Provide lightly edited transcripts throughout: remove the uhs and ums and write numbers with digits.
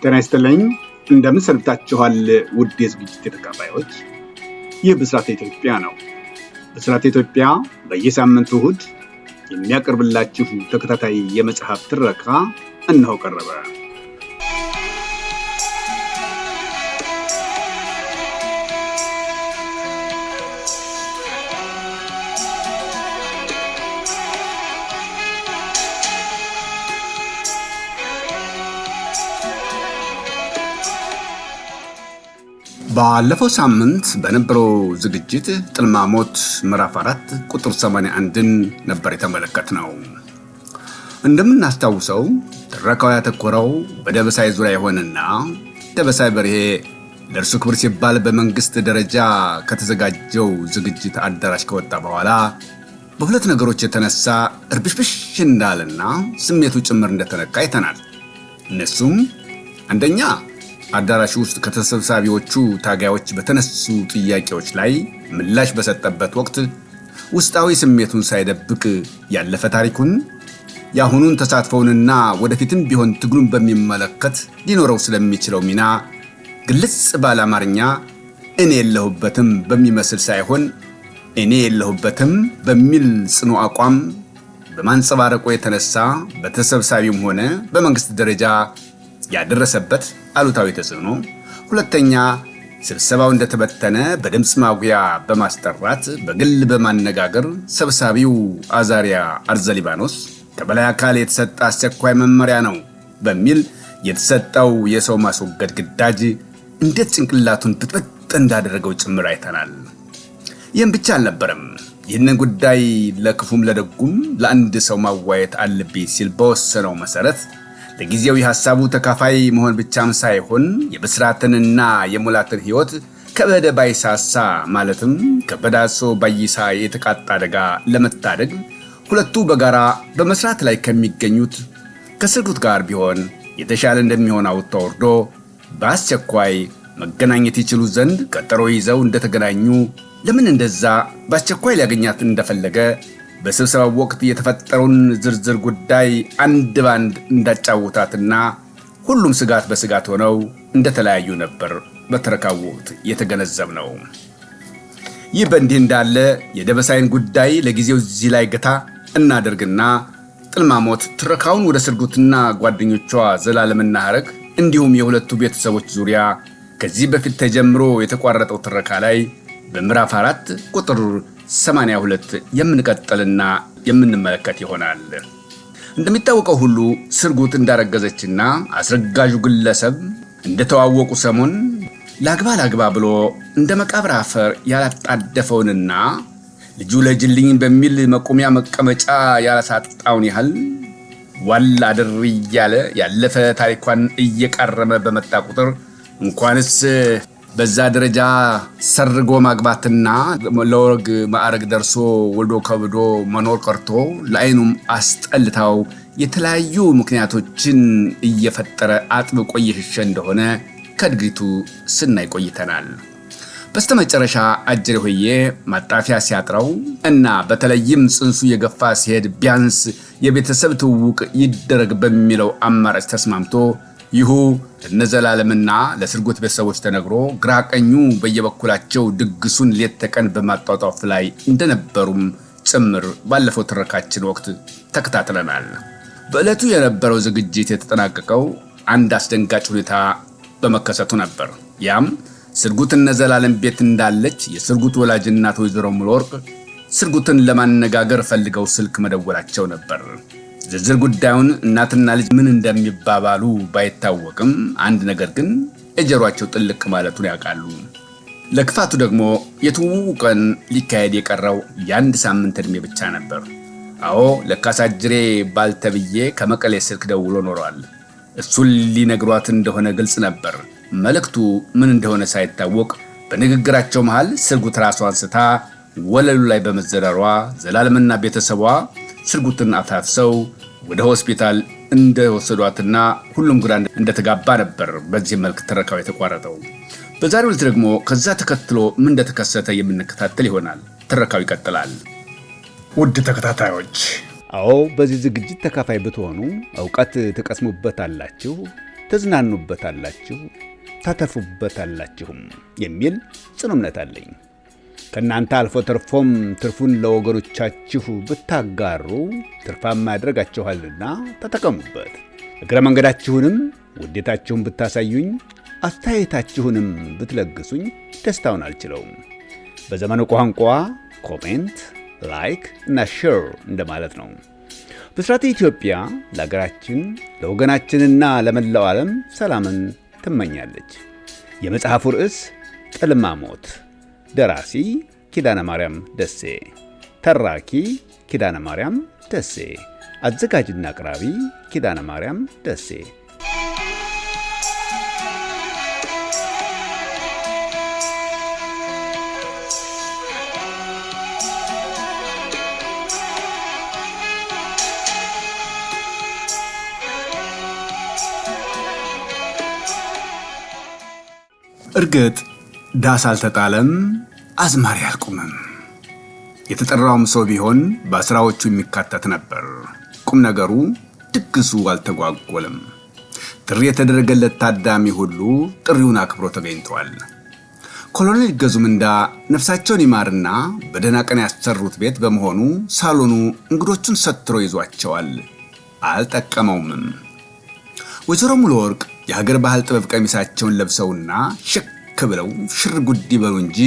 ጤና ይስጥልኝ እንደምን ሰንብታችኋል ውድ የዝግጅት ተከታታዮች ይህ ብስራት ኢትዮጵያ ነው። ብስራት ኢትዮጵያ በየሳምንቱ እሁድ የሚያቀርብላችሁ ተከታታይ የመጽሐፍ ትረካ እነሆ ቀረበ። ባለፈው ሳምንት በነበረው ዝግጅት ጥልማሞት ምዕራፍ 4 ቁጥር 81ን ነበር የተመለከትነው። እንደምናስታውሰው ትረካው ያተኮረው በደበሳይ ዙሪያ የሆነና ደበሳይ በርሄ ለእርሱ ክብር ሲባል በመንግስት ደረጃ ከተዘጋጀው ዝግጅት አዳራሽ ከወጣ በኋላ በሁለት ነገሮች የተነሳ እርብሽብሽ እንዳለና ስሜቱ ጭምር እንደተነካ አይተናል። እነሱም አንደኛ አዳራሽ ውስጥ ከተሰብሳቢዎቹ ታጋዮች በተነሱ ጥያቄዎች ላይ ምላሽ በሰጠበት ወቅት ውስጣዊ ስሜቱን ሳይደብቅ ያለፈ ታሪኩን ያሁኑን ተሳትፎውንና ወደፊትም ቢሆን ትግሉን በሚመለከት ሊኖረው ስለሚችለው ሚና ግልጽ ባለ አማርኛ እኔ የለሁበትም በሚመስል ሳይሆን እኔ የለሁበትም በሚል ጽኑ አቋም በማንጸባረቁ የተነሳ በተሰብሳቢውም ሆነ በመንግስት ደረጃ ያደረሰበት አሉታዊ ተጽዕኖ፣ ሁለተኛ ስብሰባው እንደተበተነ በድምፅ ማጉያ በማስጠራት በግል በማነጋገር ሰብሳቢው አዛሪያ አርዘሊባኖስ ከበላይ አካል የተሰጠ አስቸኳይ መመሪያ ነው በሚል የተሰጠው የሰው ማስወገድ ግዳጅ እንዴት ጭንቅላቱን ብጥብጥ እንዳደረገው ጭምር አይተናል። ይህም ብቻ አልነበረም። ይህንን ጉዳይ ለክፉም ለደጉም ለአንድ ሰው ማዋየት አለብኝ ሲል በወሰነው መሰረት ለጊዜው የሐሳቡ ተካፋይ መሆን ብቻም ሳይሆን የብስራትንና የሙላትን ሕይወት ከበደ ባይሳሳ ማለትም ከበዳሶ ባይሳ የተቃጣ አደጋ ለመታደግ ሁለቱ በጋራ በመስራት ላይ ከሚገኙት ከስርጉት ጋር ቢሆን የተሻለ እንደሚሆን አውጥቶ ወርዶ በአስቸኳይ መገናኘት ይችሉ ዘንድ ቀጠሮ ይዘው እንደተገናኙ ለምን እንደዛ በአስቸኳይ ሊያገኛት እንደፈለገ በስብሰባው ወቅት የተፈጠረውን ዝርዝር ጉዳይ አንድ ባንድ እንዳጫወታትና ሁሉም ስጋት በስጋት ሆነው እንደተለያዩ ነበር በተረካው ወቅት የተገነዘብነው። ይህ በእንዲህ እንዳለ የደበሳይን ጉዳይ ለጊዜው እዚህ ላይ ገታ እናደርግና ጥልማሞት ትረካውን ወደ ስርጉትና ጓደኞቿ ዘላለምና ሐረግ እንዲሁም የሁለቱ ቤተሰቦች ዙሪያ ከዚህ በፊት ተጀምሮ የተቋረጠው ትረካ ላይ በምዕራፍ 4 ቁጥር 82 የምንቀጥልና የምንመለከት ይሆናል። እንደሚታወቀው ሁሉ ስርጉት እንዳረገዘችና አስረጋዡ ግለሰብ እንደተዋወቁ ሰሞን ላግባ ብሎ እንደ መቃብር አፈር ያላጣደፈውንና ልጁ ለጅልኝ በሚል መቆሚያ መቀመጫ ያላሳጣውን ያህል ዋላ አድር እያለ ያለፈ ታሪኳን እየቃረመ በመጣ ቁጥር እንኳንስ በዛ ደረጃ ሰርጎ ማግባትና ለወግ ማዕረግ ደርሶ ወልዶ ከብዶ መኖር ቀርቶ ለአይኑም አስጠልታው የተለያዩ ምክንያቶችን እየፈጠረ አጥብቆ እየሸሸ እንደሆነ ከድግሪቱ ስናይ ቆይተናል። በስተመጨረሻ አጀሬ ሆዬ ማጣፊያ ሲያጥረው እና በተለይም ጽንሱ የገፋ ሲሄድ ቢያንስ የቤተሰብ ትውውቅ ይደረግ በሚለው አማራጭ ተስማምቶ ይሁ ለነዘላለምና ለስርጉት ቤተሰቦች ተነግሮ ግራቀኙ በየበኩላቸው ድግሱን ሌት ተቀን በማጣጣፍ ላይ እንደነበሩም ጭምር ባለፈው ትረካችን ወቅት ተከታትለናል። በዕለቱ የነበረው ዝግጅት የተጠናቀቀው አንድ አስደንጋጭ ሁኔታ በመከሰቱ ነበር። ያም ስርጉት እነዘላለም ቤት እንዳለች የስርጉት ወላጅ እናት ወይዘሮ ሙሉወርቅ ስርጉትን ለማነጋገር ፈልገው ስልክ መደወላቸው ነበር። ዝርዝር ጉዳዩን እናትና ልጅ ምን እንደሚባባሉ ባይታወቅም አንድ ነገር ግን እጀሯቸው ጥልቅ ማለቱን ያውቃሉ። ለክፋቱ ደግሞ የትውውቁ ቀን ሊካሄድ የቀረው የአንድ ሳምንት ዕድሜ ብቻ ነበር። አዎ ለካሳጅሬ ባልተብዬ ከመቀሌ ስልክ ደውሎ ኖሯል። እሱን ሊነግሯት እንደሆነ ግልጽ ነበር። መልእክቱ ምን እንደሆነ ሳይታወቅ በንግግራቸው መሃል ስርጉት ራሷን አንስታ ወለሉ ላይ በመዘረሯ ዘላለምና ቤተሰቧ ስርጉትን አታፍሰው ወደ ሆስፒታል እንደወሰዷትና ሁሉም ግራ እንደተጋባ ነበር በዚህ መልክ ትረካው የተቋረጠው። በዛሬው ዕለት ደግሞ ከዛ ተከትሎ ምን እንደተከሰተ የምንከታተል ይሆናል። ትረካው ይቀጥላል። ውድ ተከታታዮች፣ አዎ በዚህ ዝግጅት ተካፋይ ብትሆኑ ዕውቀት ትቀስሙበታላችሁ፣ ተዝናኑበታላችሁ፣ ታተርፉበታላችሁም የሚል ጽኑ እምነት አለኝ። ከእናንተ አልፎ ተርፎም ትርፉን ለወገኖቻችሁ ብታጋሩ ትርፋማ ያደርጋችኋልና ተጠቀሙበት። እግረ መንገዳችሁንም ውዴታችሁን ብታሳዩኝ፣ አስተያየታችሁንም ብትለግሱኝ ደስታውን አልችለውም። በዘመኑ ቋንቋ ኮሜንት፣ ላይክ እና ሼር እንደማለት ነው። ብስራት ኢትዮጵያ ለሀገራችን ለወገናችንና ለመላው ዓለም ሰላምን ትመኛለች። የመጽሐፉ ርዕስ ጥልማሞት፣ ደራሲ ኪዳነ ማርያም ደሴ፣ ተራኪ ኪዳነ ማርያም ደሴ፣ አዘጋጅና አቅራቢ ኪዳነ ማርያም ደሴ። እርግጥ ዳስ አልተጣለም፣ አዝማሪ አልቆመም። የተጠራውም ሰው ቢሆን በስራዎቹ የሚካተት ነበር። ቁም ነገሩ ድግሱ አልተጓጎለም። ጥሪ የተደረገለት ታዳሚ ሁሉ ጥሪውን አክብሮ ተገኝቷል። ኮሎኔል ገዙምንዳ ነፍሳቸውን ይማርና በደህና ቀን ያሰሩት ቤት በመሆኑ ሳሎኑ እንግዶቹን ሰትሮ ይዟቸዋል። አልጠቀመውም። ወይዘሮ ሙሉ ወርቅ የሀገር ባህል ጥበብ ቀሚሳቸውን ለብሰውና ሽክ ብለው ሽር ጉድ ይበሉ እንጂ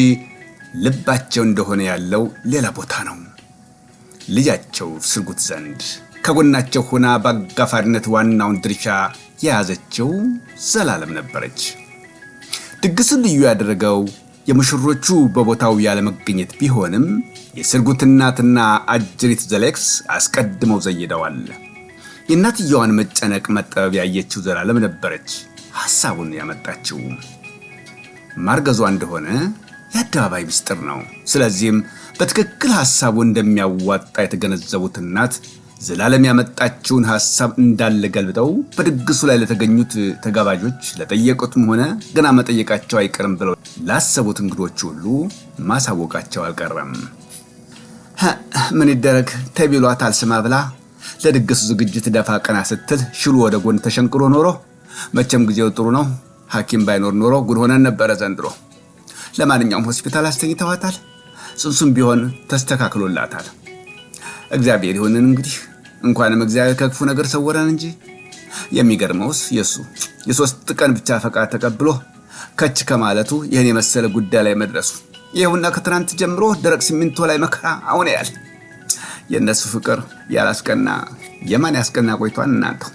ልባቸው እንደሆነ ያለው ሌላ ቦታ ነው። ልጃቸው ስርጉት ዘንድ ከጎናቸው ሆና በአጋፋሪነት ዋናውን ድርሻ የያዘችው ዘላለም ነበረች። ድግሱን ልዩ ያደረገው የሙሽሮቹ በቦታው ያለመገኘት ቢሆንም የስርጉት እናትና አጅሪት ዘሌክስ አስቀድመው ዘይደዋል። የእናትየዋን መጨነቅ መጠበብ ያየችው ዘላለም ነበረች ሐሳቡን ያመጣችው። ማርገዟ እንደሆነ የአደባባይ ምስጢር ነው። ስለዚህም በትክክል ሐሳቡ እንደሚያዋጣ የተገነዘቡት እናት ዘላለም ያመጣችውን ሐሳብ እንዳለ ገልብጠው በድግሱ ላይ ለተገኙት ተጋባዦች ለጠየቁትም ሆነ ገና መጠየቃቸው አይቀርም ብለው ላሰቡት እንግዶች ሁሉ ማሳወቃቸው አልቀረም። ምን ይደረግ ተቢሏት አልስማ ብላ ለድግሱ ዝግጅት ደፋ ቀና ስትል ሽሉ ወደ ጎን ተሸንቅሮ ኖሮ መቼም ጊዜው ጥሩ ነው፣ ሐኪም ባይኖር ኖሮ ጉድ ሆነን ነበረ ዘንድሮ። ለማንኛውም ሆስፒታል አስተኝተዋታል። ጽንሱም ቢሆን ተስተካክሎላታል። እግዚአብሔር ይሁንን እንግዲህ። እንኳንም እግዚአብሔር ከክፉ ነገር ሰወረን እንጂ የሚገርመውስ የሱ የ3 ቀን ብቻ ፈቃድ ተቀብሎ ከች ከማለቱ ይህን የመሰለ ጉዳይ ላይ መድረሱ። ይኸውና ከትናንት ጀምሮ ደረቅ ሲሚንቶ ላይ መከራ አሁን ያል የነሱ ፍቅር ያላስቀና የማን ያስቀና ቆይቷን እናንተው።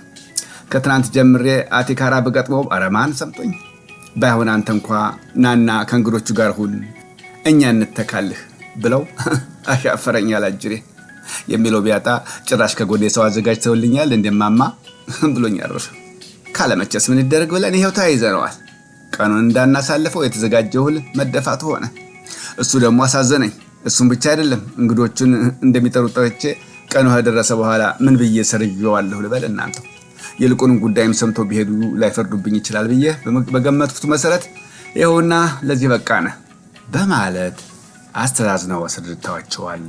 ከትናንት ጀምሬ አቲካራ በገጥመው አረማን ሰምቶኝ ባይሆን አንተ እንኳ ናና ከእንግዶቹ ጋር ሁን እኛ እንተካልህ ብለው አሻፈረኛ ላጅሬ የሚለው ቢያጣ ጭራሽ ከጎኔ ሰው አዘጋጅተውልኛል እንደማማ ብሎኝ አረፈ። ካለመቸስ ምን ይደረግ ብለን ይሄው ተያይዘነዋል። ቀኑን እንዳናሳልፈው የተዘጋጀውል መደፋት ሆነ። እሱ ደግሞ አሳዘነኝ። እሱም ብቻ አይደለም እንግዶቹን እንደሚጠሩጠርቼ ቀኑ ከደረሰ በኋላ ምን ብዬ ሰርየዋለሁ ልበል እናንተው። ይልቁንም ጉዳይም ሰምቶ ቢሄዱ ላይፈርዱብኝ ይችላል ብዬ በገመትኩት መሰረት ይኸውና ለዚህ በቃነ በማለት አስተዛዝነው አስረድተዋቸዋል።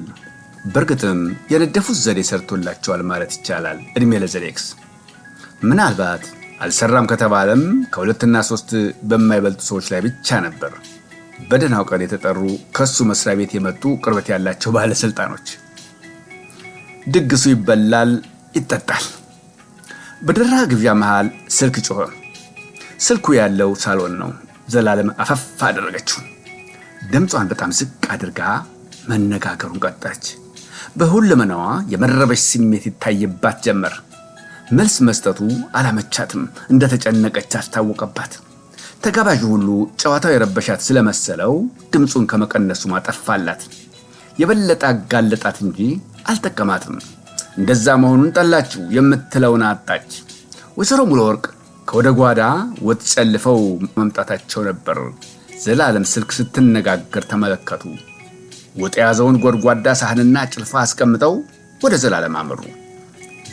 በእርግጥም የነደፉት ዘዴ ሰርቶላቸዋል ማለት ይቻላል። እድሜ ለዘሌክስ። ምናልባት አልሰራም ከተባለም ከ2 እና 3 በማይበልጡ ሰዎች ላይ ብቻ ነበር በደህናው ቀን የተጠሩ ከሱ መስሪያ ቤት የመጡ ቅርበት ያላቸው ባለስልጣኖች። ድግሱ ይበላል፣ ይጠጣል። በደራ ግብዣ መሃል ስልክ ጮኸ። ስልኩ ያለው ሳሎን ነው። ዘላለም አፈፍ አደረገችው። ድምጿን በጣም ዝቅ አድርጋ መነጋገሩን ቀጠለች። በሁለመናዋ የመረበሽ ስሜት ይታይባት ጀመር። መልስ መስጠቱ አላመቻትም። እንደተጨነቀች አስታወቀባት። ተጋባዡ ሁሉ ጨዋታው የረበሻት ስለመሰለው ድምጹን ከመቀነሱ ማጠፋላት። የበለጠ አጋለጣት እንጂ አልጠቀማትም። እንደዛ መሆኑን ጠላችው። የምትለውን አጣች። ወይዘሮ ሙሉ ወርቅ ከወደ ጓዳ ወጥ ጨልፈው መምጣታቸው ነበር። ዘላለም ስልክ ስትነጋገር ተመለከቱ። ወጥ የያዘውን ጎድጓዳ ሳህንና ጭልፋ አስቀምጠው ወደ ዘላለም አመሩ።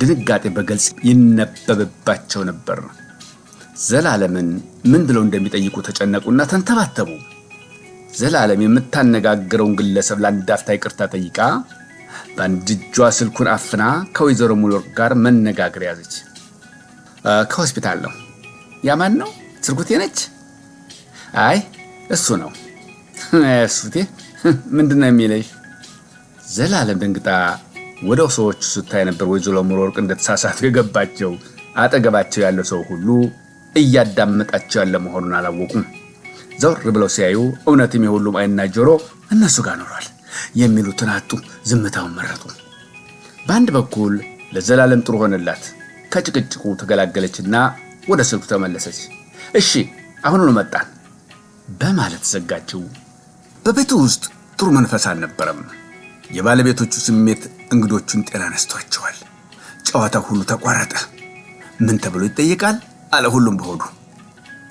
ድንጋጤ በግልጽ ይነበብባቸው ነበር። ዘላለምን ምን ብለው እንደሚጠይቁ ተጨነቁና ተንተባተቡ። ዘላለም የምታነጋግረውን ግለሰብ ለአንድ አፍታ ይቅርታ ጠይቃ በአንድ እጇ ስልኩን አፍና ከወይዘሮ ሙሉ ወርቅ ጋር መነጋገር ያዘች። ከሆስፒታል ነው ያማን ነው? ስርጉቴ ነች? አይ እሱ ነው። እሱቴ ምንድነው የሚለሽ? ዘላለም ደንግጣ ወደው ሰዎቹ ስታይ ነበር ወይዘሮ ሙሉወርቅ እንደተሳሳቱ የገባቸው። አጠገባቸው ያለው ሰው ሁሉ እያዳመጣቸው ያለ መሆኑን አላወቁም። ዘወር ብለው ሲያዩ እውነትም የሁሉም አይንና ጆሮ እነሱ ጋር ኖሯል። የሚሉትን አጡ። ዝምታውን መረጡ። በአንድ በኩል ለዘላለም ጥሩ ሆነላት። ከጭቅጭቁ ተገላገለችና ወደ ስልኩ ተመለሰች። እሺ አሁኑኑ መጣን በማለት ዘጋችው። በቤቱ ውስጥ ጥሩ መንፈስ አልነበረም። የባለቤቶቹ ስሜት እንግዶቹን ጤና ነስቷቸዋል። ጨዋታው ሁሉ ተቋረጠ። ምን ተብሎ ይጠየቃል አለ ሁሉም በሆዱ።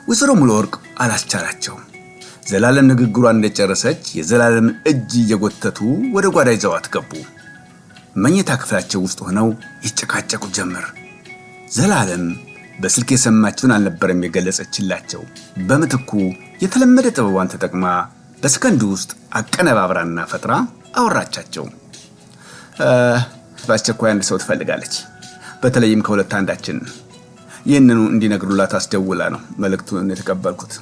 ወይዘሮ ሙሉወርቅ አላስቻላቸውም። ዘላለም ንግግሯን እንደጨረሰች የዘላለምን እጅ እየጎተቱ ወደ ጓዳ ይዘዋት ገቡ። መኝታ ክፍላቸው ውስጥ ሆነው ይጨቃጨቁ ጀመር። ዘላለም በስልክ የሰማችውን አልነበረም የገለጸችላቸው። በምትኩ የተለመደ ጥበቧን ተጠቅማ በሰከንድ ውስጥ አቀነባብራና ፈጥራ አወራቻቸው። በአስቸኳይ አንድ ሰው ትፈልጋለች፣ በተለይም ከሁለት አንዳችን። ይህንኑ እንዲነግሩላት አስደውላ ነው መልእክቱን የተቀበልኩት።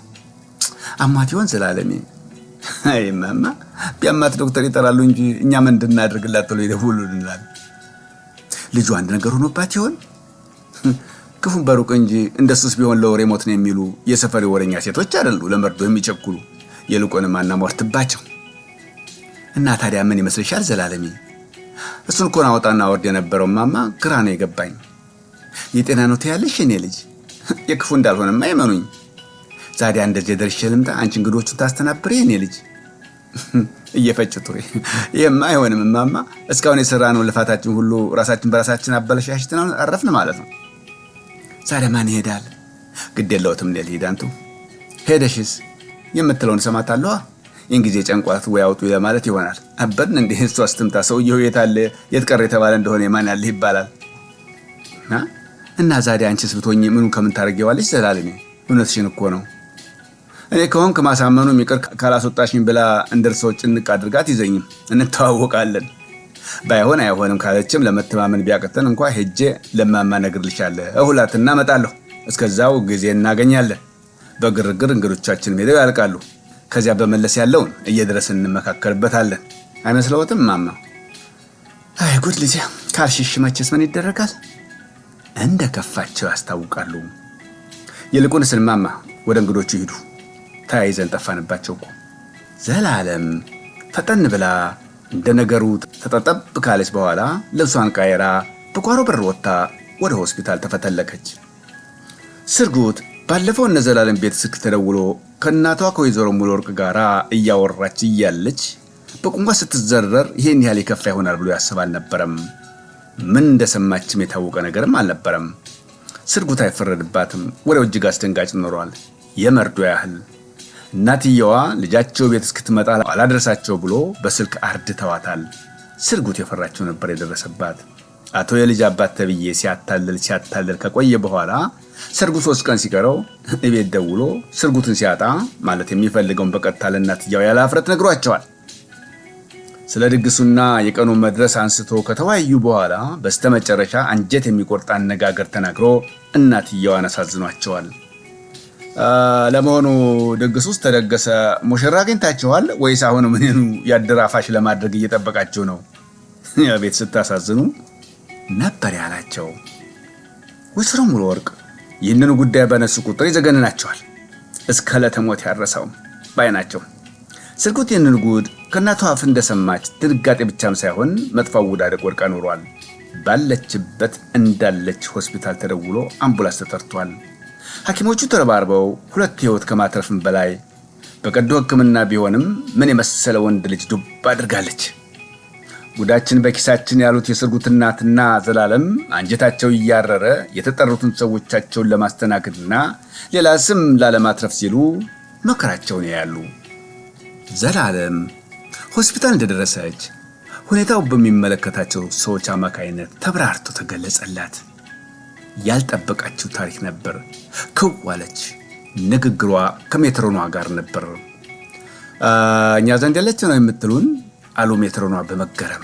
አማት ይሆን ዘላለሜ? አይ ማማ ቢያማት ዶክተር ይጠራሉ እንጂ እኛ ምን እንድናደርግላት ተብሎ ይደውሉልናል። ልጁ አንድ ነገር ሆኖባት ይሆን? ክፉን በሩቅ እንጂ እንደሱስ ቢሆን ለወሬ ሞት ነው የሚሉ የሰፈሪ ወሬኛ ሴቶች አይደሉ ለመርዶ የሚቸኩሉ። የልቆንም አናሟርትባቸው። እና ታዲያ ምን ይመስልሻል ዘላለሜ? እሱን እኮ አወጣና ወርድ የነበረው ማማ ግራ ነው የገባኝ። የጤና ነው ትያለሽ የኔ ልጅ? የክፉ እንዳልሆነማ አይመኑኝ። ዛዲያ እንደዚህ ደርሼ ልምጣ አንቺ እንግዶቹን ታስተናብሪ የኔ ልጅ? እየፈጭ ጡሪ። ይሄማ አይሆንም ማማ። እስካሁን የሰራነው ልፋታችን ሁሉ ራሳችን በራሳችን አበላሽተን አረፍን ማለት ነው። ዛሬ ማን ይሄዳል? ግድ የለውም ልሂድ። አንቱ ሄደሽስ የምትለውን ሰማታለሁ። ይህን ጊዜ ጨንቋት ወይ አውጡ ለማለት ይሆናል። አበድን እንዴ? እሷ አስተምታ ሰውየው የት አለ የት ቀረ የተባለ እንደሆነ የማን ያለ ይባላል። እና ዛሬ አንቺስ ብትሆኚ ምኑን ከምን ታረጊዋለሽ ዘላለሜ? እውነትሽን እኮ ነው። እኔ ከሆንክ ማሳመኑ የሚቀር ካላስወጣሽኝ ብላ እንደርሰው ጭንቅ አድርጋት ይዘኝም እንተዋወቃለን። ባይሆን አይሆንም ካለችም ለመተማመን ቢያቅተን እንኳ ሄጄ ለማማ ነግርልሻለሁ እሁላትና እመጣለሁ። እስከዛው ጊዜ እናገኛለን። በግርግር እንግዶቻችን ሄደው ያልቃሉ። ከዚያ በመለስ ያለውን እየደረስን እንመካከርበታለን። አይመስለዎትም ማማ? አይ ጉድ ልጄ ካልሽሽ መቼስ ምን ይደረጋል። እንደ ከፋቸው ያስታውቃሉ። ይልቁንስ ማማ ወደ እንግዶቹ ሂዱ። ተያይዘን ጠፋንባቸው እኮ። ዘላለም ፈጠን ብላ እንደ ነገሩ ተጠጠብ ካለች በኋላ ልብሷን ቀይራ በጓሮ በር ወጥታ ወደ ሆስፒታል ተፈተለከች። ስርጉት ባለፈው እነ ዘላለም ቤት ስልክ ተደውሎ ከእናቷ ከወይዘሮ ሙሉወርቅ ጋራ እያወራች እያለች በቁንጓ ስትዘረር ይሄን ያህል የከፋ ይሆናል ብሎ ያስብ አልነበረም። ምን እንደሰማችም የታወቀ ነገርም አልነበረም። ስርጉት አይፈረድባትም። ወሬው እጅግ አስደንጋጭ ኖሯል። የመርዶ ያህል እናትየዋ ልጃቸው ቤት እስክትመጣ አላደረሳቸው ብሎ በስልክ አርድተዋታል። ስርጉት የፈራቸው ነበር የደረሰባት። አቶ የልጅ አባት ተብዬ ሲያታልል ከቆየ በኋላ ሰርጉ 3 ቀን ሲቀረው እቤት ደውሎ ስርጉትን ሲያጣ ማለት የሚፈልገውን በቀጥታ ለእናትየው ያለ አፍረት ነግሯቸዋል። ስለ ድግሱና የቀኑ መድረስ አንስቶ ከተወያዩ በኋላ በስተመጨረሻ አንጀት የሚቆርጥ አነጋገር ተናግሮ እናትየዋን አሳዝኗቸዋል። ለመሆኑ ድግስ ውስጥ ተደገሰ፣ ሙሽራ አግኝታችኋል ወይስ አሁን ምንኑ ያደራፋሽ ለማድረግ እየጠበቃችሁ ነው? ቤት ስታሳዝኑ ነበር ያላቸው። ወይዘሮ ሙሉወርቅ ይህንን ጉዳይ በነሱ ቁጥር ይዘገንናቸዋል። እስከ ለተሞት ያረሰው ባይናቸው። ስርጉት ይህንን ጉድ ከእናቷ አፍ እንደሰማች ድንጋጤ ብቻም ሳይሆን መጥፎ ውዳደቅ ወድቃ ኖሯል። ባለችበት እንዳለች ሆስፒታል ተደውሎ አምቡላንስ ተጠርቷል። ሐኪሞቹ ተረባርበው 2 ሕይወት ከማትረፍም በላይ በቀዶ ሕክምና ቢሆንም ምን የመሰለ ወንድ ልጅ ዱብ አድርጋለች። ጉዳችን በኪሳችን ያሉት የስርጉት እናትና ዘላለም አንጀታቸው እያረረ የተጠሩትን ሰዎቻቸውን ለማስተናገድና ሌላ ስም ላለማትረፍ ሲሉ መከራቸውን ያያሉ። ዘላለም ሆስፒታል እንደደረሰች ሁኔታው በሚመለከታቸው ሰዎች አማካይነት ተብራርቶ ተገለጸላት። ያልጠበቃችው ታሪክ ነበር። ከዋለች። ንግግሯ ከሜትሮኗ ጋር ነበር። እኛ ዘንድ ያለች ነው የምትሉን አሉ ሜትሮኗ በመገረም።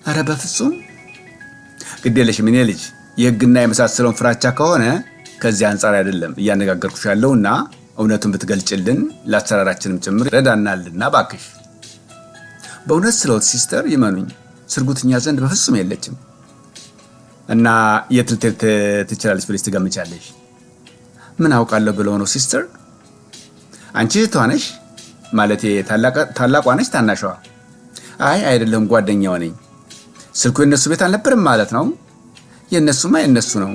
አረ በፍጹም ግዴለሽ ምን ልጅ የህግና የመሳሰለውን ፍራቻ ከሆነ ከዚህ አንጻር አይደለም እያነጋገርኩሽ ያለውና እውነቱን ብትገልጭልን ለአሰራራችንም ጭምር ረዳናልና ባክሽ። በእውነት ስለውት ሲስተር ይመኑኝ ስርጉትኛ ዘንድ በፍጹም የለችም። እና የት ልትሄድ ትችላለች ብለሽ ትገምቻለሽ? ምን አውቃለሁ ብለው ነው ሲስተር? አንቺ እህቷ ነሽ? ማለቴ ታላቋ ነሽ ታናሿ? አይ አይደለም፣ ጓደኛዋ ነኝ። ስልኩ የነሱ ቤት አልነበርም ማለት ነው? የነሱማ የነሱ ነው።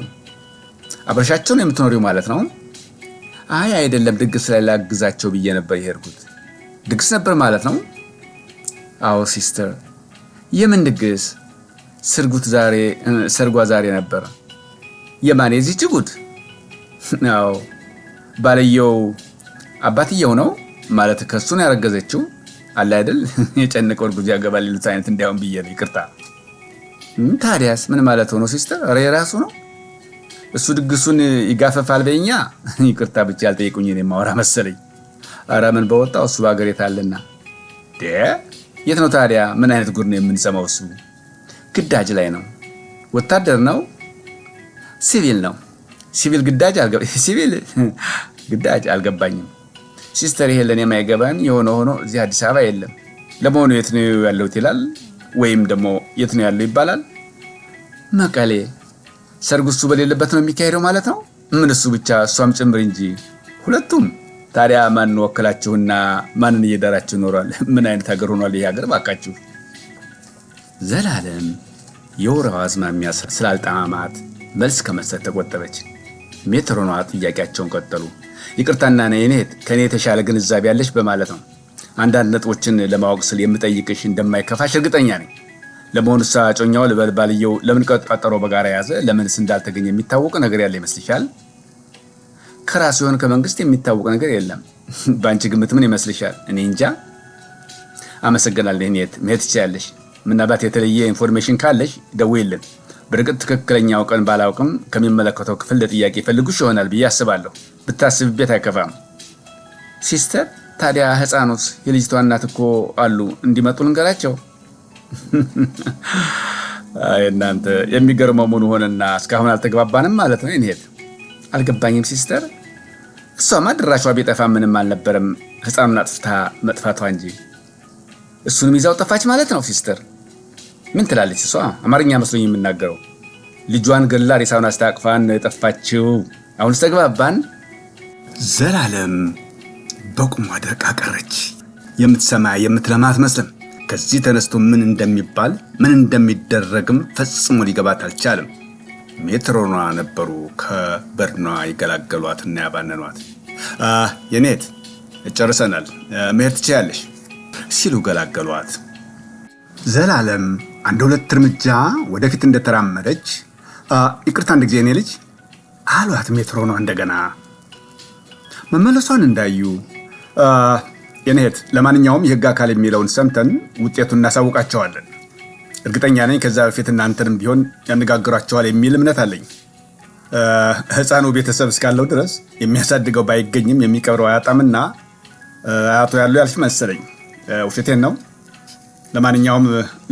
አብረሻቸው ነው የምትኖሪው ማለት ነው? አይ አይደለም፣ ድግስ ላይ ላግዛቸው ብዬ ነበር የሄድኩት። ድግስ ነበር ማለት ነው? አዎ ሲስተር። የምን ድግስ? ሰርጓ ዛሬ ነበር። የማን የዚህች ጉድ? አዎ ባልየው አባትየው ነው ማለት ከሱ ነው ያረገዘችው። አለ አይደል የጨነቀው እርጉዝ ያገባል ይሉት አይነት እንዲያውም ብዬ ነው። ይቅርታ። ታዲያስ ምን ማለት ሆኖ ሲስተር? ኧረ የራሱ ነው እሱ ድግሱን ይጋፈፋል በእኛ። ይቅርታ ብቻ ያልጠየቁኝ እኔ ማወራ መሰለኝ። ኧረ ምን በወጣው እሱ በአገር የታለና። የት ነው ታዲያ? ምን አይነት ጉድ ነው የምንሰማው? እሱ ግዳጅ ላይ ነው። ወታደር ነው? ሲቪል ነው? ሲቪል ግዳጅ አልገባኝም ሲስተር። ይሄ ለኔ የማይገባኝ የሆነ ሆኖ እዚህ አዲስ አበባ የለም። ለመሆኑ የት ነው ያለሁት ይላል ወይም ደግሞ የት ነው ያለው ይባላል? መቀሌ። ሰርጉ እሱ በሌለበት ነው የሚካሄደው ማለት ነው? ምን እሱ ብቻ እሷም ጭምር እንጂ ሁለቱም። ታዲያ ማን ወከላችሁና ማንን እየዳራችሁ ኖሯል? ምን አይነት ሀገር ሆኗል ይሄ ሀገር ባካችሁ? ዘላለም የወራው አዝማሚያ ስላልጣማት መልስ ከመስጠት ተቆጠበች። ሜትሮኗ ጥያቄያቸውን ቀጠሉ። ይቅርታና ነይኔት ከኔ የተሻለ ግንዛቤ ያለሽ በማለት ነው። አንዳንድ ነጥቦችን ለማወቅ ስል የምጠይቅሽ እንደማይከፋሽ እርግጠኛ ነኝ። ለመሆኑ ጮኛው ልበል ባልየው ለምን ቀጠሮ በጋራ ያዘ? ለምንስ እንዳልተገኘ የሚታወቅ ነገር ያለ ይመስልሻል? ከራሱ የሆነ ከመንግስት የሚታወቅ ነገር የለም። በአንቺ ግምት ምን ይመስልሻል? እኔ እንጃ። አመሰግናለሁ ኔት። መሄድ ትችያለሽ። ምናልባት የተለየ ኢንፎርሜሽን ካለሽ ደውይልን። በርግጥ ትክክለኛው ቀን ባላውቅም ከሚመለከተው ክፍል ለጥያቄ ፈልጉሽ ይሆናል ብዬ አስባለሁ። ብታስብበት አይከፋም። ሲስተር ታዲያ ህፃኑስ? የልጅቷ እናት እኮ አሉ፣ እንዲመጡ ልንገራቸው። አይ እናንተ የሚገርመው ምን ሆነና እስካሁን አልተግባባንም ማለት ነው? እንሄድ። አልገባኝም ሲስተር። እሷማ ድራሿ ቢጠፋ ምንም አልነበረም፣ ህፃኑን አጥፍታ መጥፋቷ እንጂ። እሱንም ይዛው ጠፋች ማለት ነው ሲስተር? ምን ትላለች እሷ? አማርኛ መስሎኝ የምናገረው። ልጇን ገላ ሬሳውን አስታቅፋን የጠፋችው። አሁንስ ተግባባን? ዘላለም በቁሟ ደርቃ ቀረች። የምትሰማ የምትለማ አትመስልም። ከዚህ ተነስቶ ምን እንደሚባል ምን እንደሚደረግም ፈጽሞ ሊገባት አልቻለም። ሜትሮኗ ነበሩ ከበድኗ ይገላገሏትና ያባነኗት። የኔት ጨርሰናል፣ መሄድ ትችያለሽ ሲሉ ገላገሏት። ዘላለም አንድ ሁለት እርምጃ ወደፊት እንደተራመደች ይቅርታ አንድ ጊዜ እኔ ልጅ አሏት ሜትሮኗ እንደገና። መመለሷን እንዳዩ የኔት ለማንኛውም የህግ አካል የሚለውን ሰምተን ውጤቱን እናሳውቃቸዋለን። እርግጠኛ ነኝ ከዛ በፊት እናንተንም ቢሆን ያነጋግሯቸዋል የሚል እምነት አለኝ። ህፃኑ ቤተሰብ እስካለው ድረስ የሚያሳድገው ባይገኝም የሚቀብረው አያጣምና አያቶ ያለው ያልሽ መሰለኝ። ውሸቴን ነው? ለማንኛውም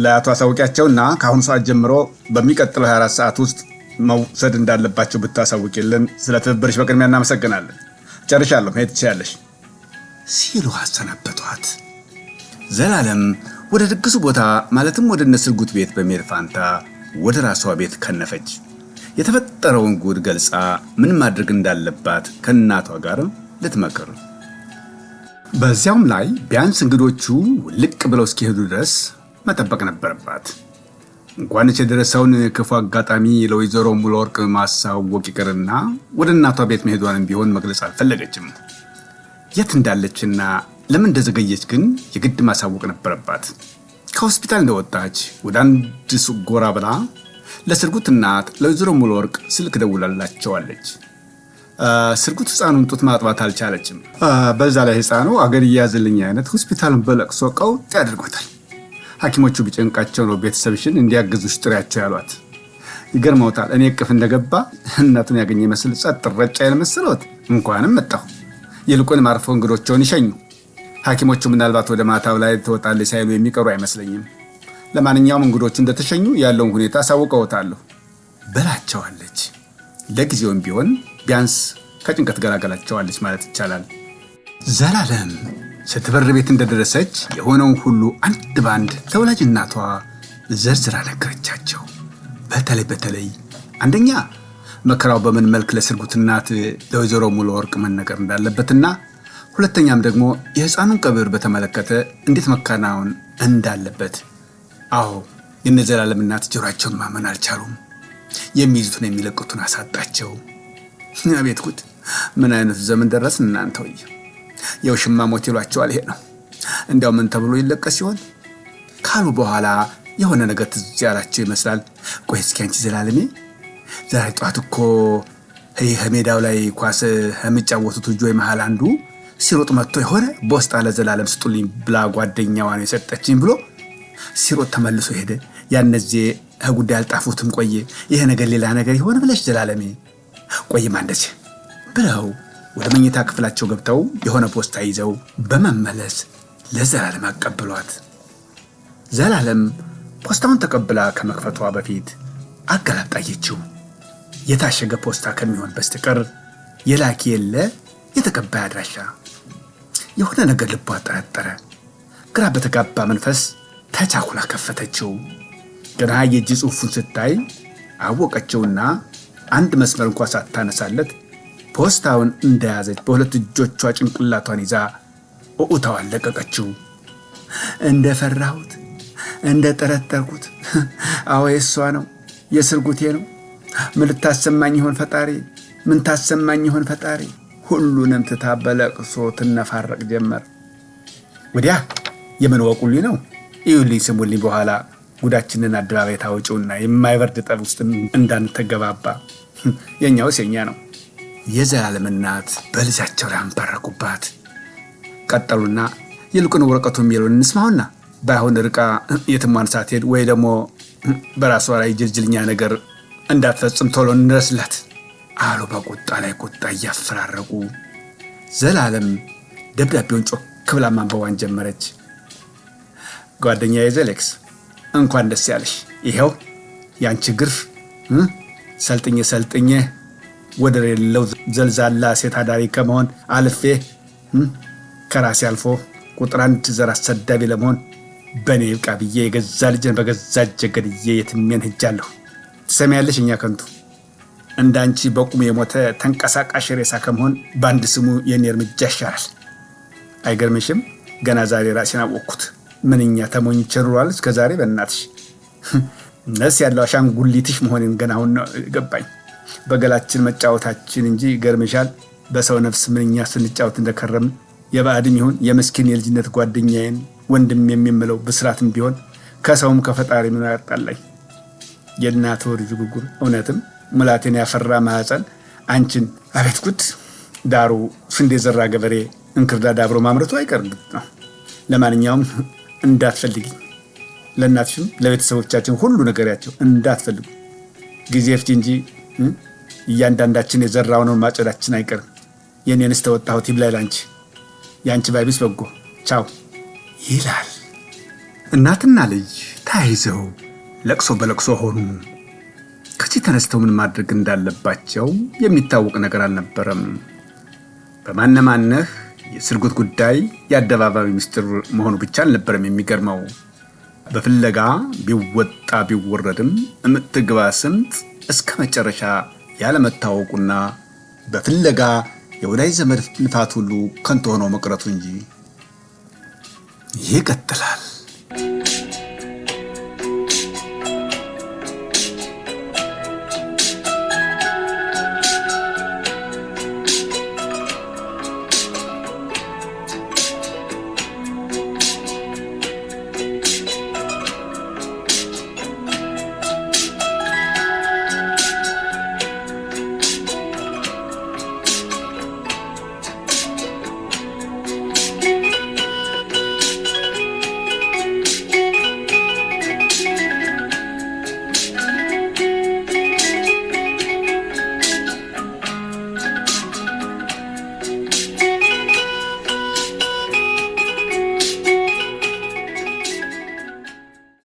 ለአያቶ አሳውቂያቸውና ከአሁኑ ሰዓት ጀምሮ በሚቀጥለው 24 ሰዓት ውስጥ መውሰድ እንዳለባቸው ብታሳውቂልን ስለ ትብብርሽ በቅድሚያ እናመሰግናለን። ጨርሻለሁ፣ መሄድ ትችያለሽ ሲሉ አሰናበቷት። ዘላለም ወደ ድግሱ ቦታ ማለትም ወደ እነ ስርጉት ቤት በመሄድ ፋንታ ወደ ራሷ ቤት ከነፈች። የተፈጠረውን ጉድ ገልጻ ምን ማድረግ እንዳለባት ከእናቷ ጋር ልትመክር፣ በዚያውም ላይ ቢያንስ እንግዶቹ ልቅ ብለው እስኪሄዱ ድረስ መጠበቅ ነበረባት። እንኳንስ የደረሰውን ክፉ አጋጣሚ ለወይዘሮ ሙሉወርቅ ማሳወቅ ይቅርና ወደ እናቷ ቤት መሄዷንም ቢሆን መግለጽ አልፈለገችም። የት እንዳለችና ለምን እንደዘገየች ግን የግድ ማሳወቅ ነበረባት። ከሆስፒታል እንደወጣች ወደ አንድ ሱቅ ጎራ ብላ ለስርጉት እናት ለወይዘሮ ሙሉወርቅ ስልክ ደውላላቸዋለች። ስርጉት ህፃኑን ጡት ማጥባት አልቻለችም። በዛ ላይ ህፃኑ አገር እያያዝልኝ አይነት ሆስፒታሉን በለቅሶ ቀውጥ ያደርጎታል። ሐኪሞቹ ቢጨንቃቸው ነው ቤተሰብሽን እንዲያግዙሽ ጥሪያቸው ያሏት። ይገርመውታል። እኔ እቅፍ እንደገባ እናቱን ያገኘ መስል ጸጥ ረጫ ያለ መሰሎት። እንኳንም መጣሁ። ይልቁንም አርፈው እንግዶቸውን ይሸኙ። ሐኪሞቹ ምናልባት ወደ ማታው ላይ ትወጣለች ሳይሉ የሚቀሩ አይመስለኝም። ለማንኛውም እንግዶቹ እንደተሸኙ ያለውን ሁኔታ አሳውቀውታለሁ በላቸዋለች። ለጊዜውም ቢሆን ቢያንስ ከጭንቀት ገላገላቸዋለች ማለት ይቻላል። ዘላለም ስትበር ቤት እንደደረሰች የሆነውን ሁሉ አንድ ባንድ ለወላጅ እናቷ ዘርዝራ ነገረቻቸው። በተለይ አንደኛ መከራው በምን መልክ ለስርጉት እናት ለወይዘሮ ሙሉ ወርቅ መነገር እንዳለበትና ሁለተኛም ደግሞ የህፃኑን ቀብር በተመለከተ እንዴት መከናወን እንዳለበት። አዎ የነዘላለም እናት ጆሯቸውን ማመን አልቻሉም። የሚይዙትን የሚለቁትን አሳጣቸው። አቤት ጉድ! ምን አይነት ዘመን ደረስን እናንተው! የውሽማ ሞት ይሏቸዋል። ይሄ ነው እንዲያው ምን ተብሎ ይለቀስ ሲሆን ካሉ በኋላ የሆነ ነገር ትዝ ያላቸው ይመስላል። ቆይ እስኪ አንቺ ዘላለሜ ዛሬ ጠዋት እኮ ሜዳው ላይ ኳስ የሚጫወቱት ልጆች መሃል አንዱ ሲሮጥ መጥቶ የሆነ በውስጥ ለዘላለም ስጡልኝ ብላ ጓደኛዋን የሰጠችኝ ብሎ ሲሮጥ ተመልሶ ሄደ። ያነዚህ ጉዳይ አልጣፉትም። ቆየ ይሄ ነገር ሌላ ነገር ይሆን ብለሽ ዘላለሜ ቆይማ እንደዚህ ብለው ወደ መኝታ ክፍላቸው ገብተው የሆነ ፖስታ ይዘው በመመለስ ለዘላለም አቀበሏት። ዘላለም ፖስታውን ተቀብላ ከመክፈቷ በፊት አገላጣየችው። የታሸገ ፖስታ ከሚሆን በስተቀር የላኪ የለ የተቀባይ አድራሻ። የሆነ ነገር ልቧ ጠረጠረ። ግራ በተጋባ መንፈስ ተቻኩላ ከፈተችው። ገና የእጅ ጽሑፉን ስታይ አወቀችውና አንድ መስመር እንኳ ሳታነሳለት ፖስታውን እንደያዘች በሁለት እጆቿ ጭንቅላቷን ይዛ ኡኡታዋን ለቀቀችው። እንደፈራሁት እንደጠረጠርኩት አዎ የሷ ነው፣ የስርጉቴ ነው። ምን ልታሰማኝ ይሆን ፈጣሪ? ምን ታሰማኝ ይሆን ፈጣሪ? ሁሉንም ትታ በለቅሶ ትነፋረቅ ጀመር። ወዲያ የምንወቁልኝ ነው ይሁልኝ ስሙልኝ፣ በኋላ ጉዳችንን አደባባይ ታውጪውና የማይበርድ ጠብ ውስጥ እንዳንተገባባ። የኛውስ የኛ ነው። የዘላለም እናት በልጃቸው ላይ አንበረቁባት። ቀጠሉና ይልቁን ወረቀቱ የሚለውን እንስማውና ባይሆን ርቃ የትሟን ሳትሄድ ወይ ደግሞ በራሷ ላይ ጅልጅልኛ ነገር እንዳትፈጽም ቶሎ እንድረስላት አሉ። በቁጣ ላይ ቁጣ እያፈራረቁ ዘላለም ደብዳቤውን ጮክ ብላ ማንበቧን ጀመረች። ጓደኛዬ ዘሌክስ እንኳን ደስ ያለሽ። ይሄው ያንቺ ግርፍ ሰልጥኜ ወደር የሌለው ዘልዛላ ሴት አዳሪ ከመሆን አልፌ ከራሴ አልፎ ቁጥር አንድ ዘር አሰዳቢ ለመሆን በእኔ ይብቃ ብዬ የገዛ ልጅን በገዛ እጄ ገድዬ የትሜን ሄጃለሁ። ትሰሚያለሽ? እኛ ከንቱ እንዳንቺ በቁም የሞተ ተንቀሳቃሽ ሬሳ ከመሆን በአንድ ስሙ የኔ እርምጃ ይሻላል። አይገርምሽም? ገና ዛሬ ራሴን አወቅኩት። ምንኛ ተሞኝቼ ኑሯል እስከ ዛሬ። በእናትሽ ነስ ያለው አሻንጉሊትሽ መሆኔን ገና አሁን ነው ገባኝ። በገላችን መጫወታችን እንጂ ገርምሻል። በሰው ነፍስ ምንኛ ስንጫወት እንደከረምን የባዕድም ይሁን የምስኪን የልጅነት ጓደኛዬን ወንድም የሚምለው ብስራትም ቢሆን ከሰውም ከፈጣሪ ምን ያጣላኝ። የእናት ወር ጉጉር እውነትም ሙላቴን ያፈራ ማህፀን አንቺን። አቤት ጉድ! ዳሩ ስንዴ ዘራ ገበሬ እንክርዳድ አብሮ ማምረቱ አይቀርም ነው። ለማንኛውም እንዳትፈልጊኝ፣ ለእናትሽም ለቤተሰቦቻችን ሁሉ ነገሪያቸው እንዳትፈልጉ። ጊዜ ፍቺ እንጂ እያንዳንዳችን የዘራውን ማጨዳችን አይቀርም። የኔንስ ተወጣሁት ይብላኝ ላንቺ፣ ያንቺ ባይብስ በጎ ቻው ይላል። እናትና ልጅ ተያይዘው ለቅሶ በለቅሶ ሆኑ። ከዚህ ተነስተው ምን ማድረግ እንዳለባቸው የሚታወቅ ነገር አልነበረም። በማነማነህ የስርጉት ጉዳይ የአደባባይ ምስጢር መሆኑ ብቻ አልነበረም የሚገርመው። በፍለጋ ቢወጣ ቢወረድም እምትግባ ስምጥ እስከ መጨረሻ ያለመታወቁና በፍለጋ የወዳጅ ዘመድ ልፋት ሁሉ ከንቱ ሆኖ መቅረቱ እንጂ። ይቀጥላል።